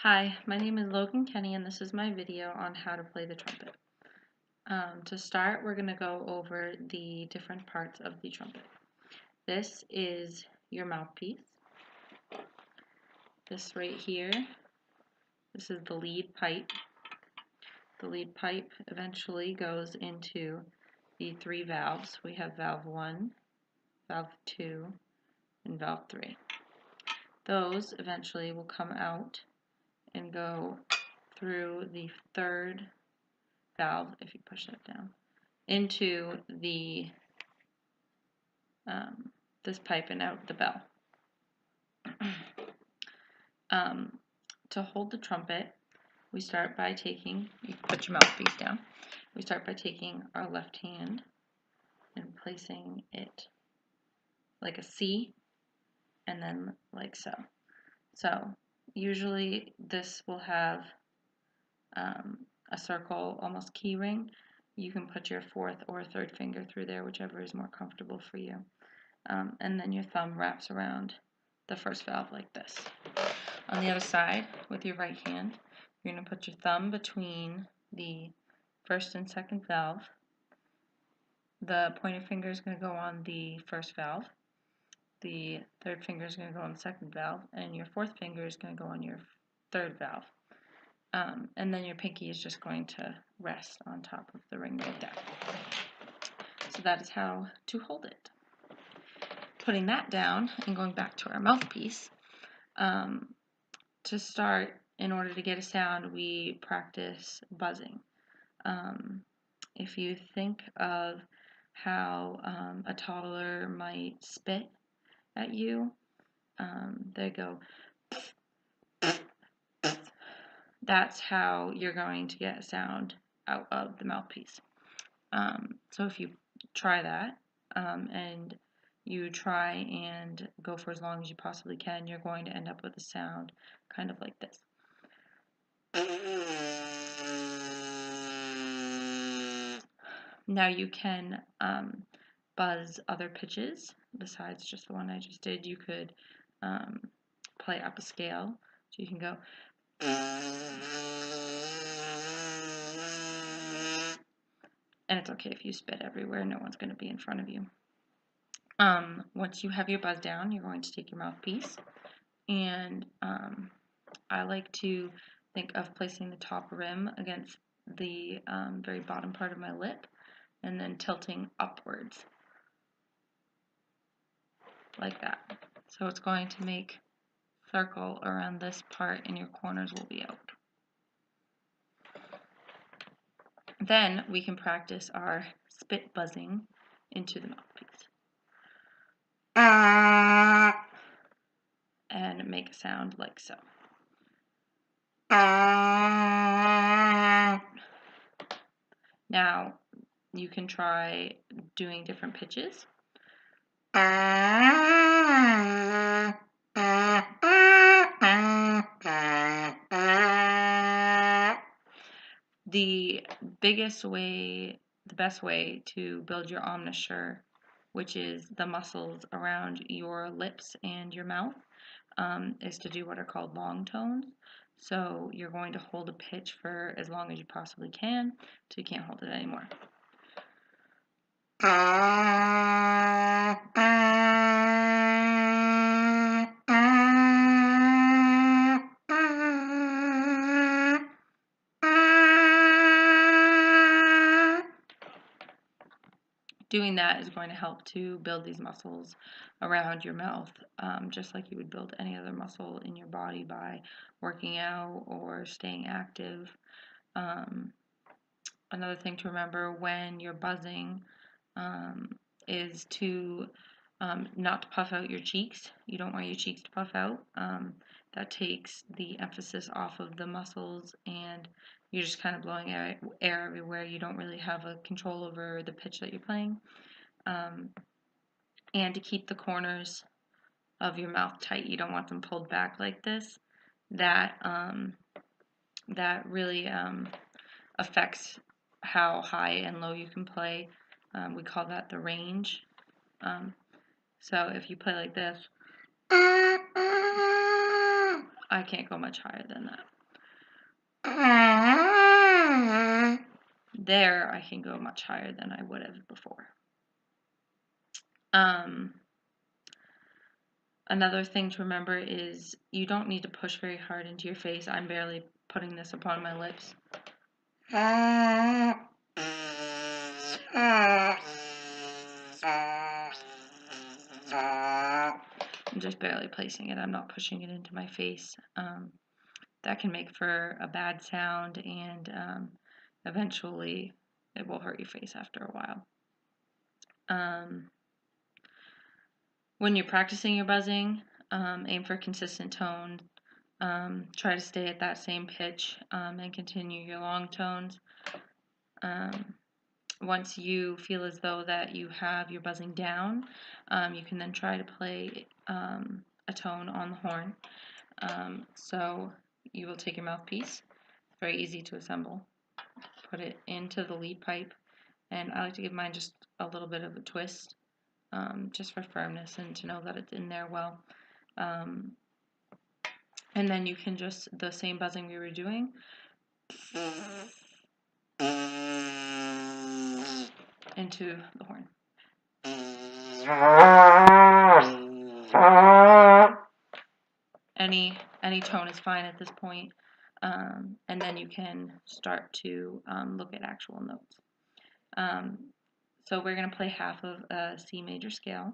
Hi, my name is Logan Kenney and this is my video on how to play the trumpet. To start, we're going to go over the different parts of the trumpet. This is your mouthpiece. This right here, this is the lead pipe. The lead pipe eventually goes into the three valves. We have valve 1, valve 2, and valve 3. Those eventually will come out and go through the third valve, if you push that down, into the this pipe and out the bell. To hold the trumpet, we start by taking, you put your mouthpiece down, we start by taking our left hand and placing it like a C and then like so. So usually this will have a circle, almost key ring. You can put your fourth or third finger through there, whichever is more comfortable for you. And then your thumb wraps around the first valve like this. On the other side, with your right hand, you're going to put your thumb between the first and second valve. The pointer finger is going to go on the first valve. The third finger is going to go on the second valve, and your fourth finger is going to go on your third valve. And then your pinky is just going to rest on top of the ring right there. So that is how to hold it. Putting that down and going back to our mouthpiece, to start, in order to get a sound, we practice buzzing. If you think of how a toddler might spit at you, they go, that's how you're going to get a sound out of the mouthpiece. So if you try that, and you try and go for as long as you possibly can, you're going to end up with a sound kind of like this. Now you can buzz other pitches besides just the one I just did. You could play up a scale, so you can go and it's okay if you spit everywhere, no one's going to be in front of you. Once you have your buzz down, you're going to take your mouthpiece, and I like to think of placing the top rim against the very bottom part of my lip and then tilting upwards like that. So it's going to make a circle around this part and your corners will be out. Then we can practice our spit buzzing into the mouthpiece. And make a sound like so. Now you can try doing different pitches. The best way to build your omnisure, which is the muscles around your lips and your mouth, is to do what are called long tones. So you're going to hold a pitch for as long as you possibly can till you can't hold it anymore. Doing that is going to help to build these muscles around your mouth, just like you would build any other muscle in your body by working out or staying active. Another thing to remember when you're buzzing is to not to puff out your cheeks. You don't want your cheeks to puff out. That takes the emphasis off of the muscles, and you're just kind of blowing air everywhere. You don't really have a control over the pitch that you're playing. And to keep the corners of your mouth tight. You don't want them pulled back like this. That really affects how high and low you can play. We call that the range. So if you play like this, I can't go much higher than that. There, I can go much higher than I would have before. Another thing to remember is you don't need to push very hard into your face. I'm barely putting this upon my lips. I'm just barely placing it. I'm not pushing it into my face. That can make for a bad sound, and eventually it will hurt your face after a while. When you're practicing your buzzing, aim for consistent tone. Try to stay at that same pitch and continue your long tones. Once you feel as though that you have your buzzing down, you can then try to play a tone on the horn. So you will take your mouthpiece, very easy to assemble, put it into the lead pipe, and I like to give mine just a little bit of a twist, just for firmness and to know that it's in there well. And then you can just, the same buzzing we were doing, into the horn. Any tone is fine at this point. And then you can start to look at actual notes. So we're going to play half of a C major scale.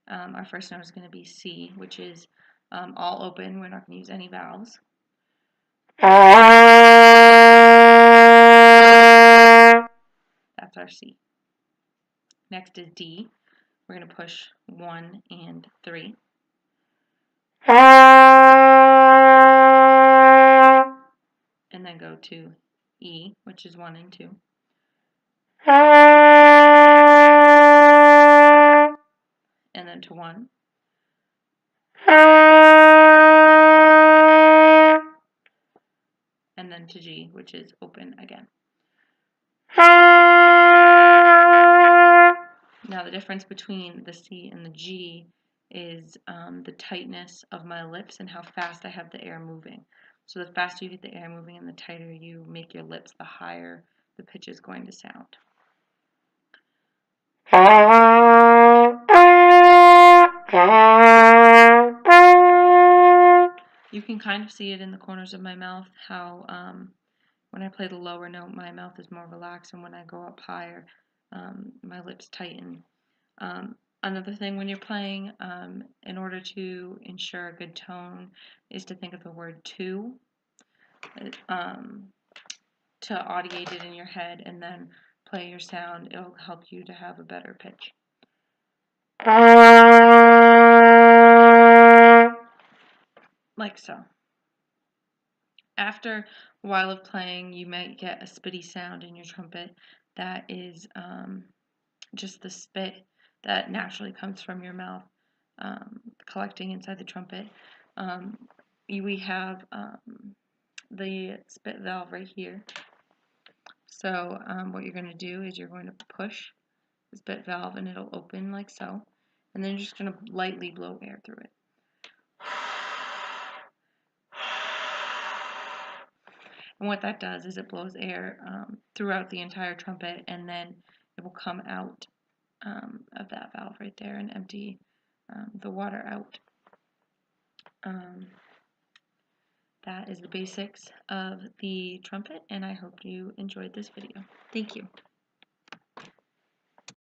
Our first note is going to be C, which is all open. We're not going to use any vowels. That's our C. Next is D. We're going to push 1 and 3. And then go to E, which is 1 and 2. And then to 1. And then to G, which is open again. Now the difference between the C and the G is the tightness of my lips and how fast I have the air moving. So the faster you get the air moving and the tighter you make your lips, the higher the pitch is going to sound. You can kind of see it in the corners of my mouth, how when I play the lower note, my mouth is more relaxed, and when I go up higher, my lips tighten. Another thing when you're playing, in order to ensure a good tone, is to think of the word to audiate it in your head and then play your sound. It'll help you to have a better pitch. Like so. After a while of playing, you might get a spitty sound in your trumpet that is just the spit that naturally comes from your mouth collecting inside the trumpet. We have the spit valve right here. So what you're going to do is you're going to push the spit valve and it'll open like so. And then you're just going to lightly blow air through it. And what that does is it blows air throughout the entire trumpet, and then it will come out of that valve right there and empty the water out. That is the basics of the trumpet, and I hope you enjoyed this video. Thank you.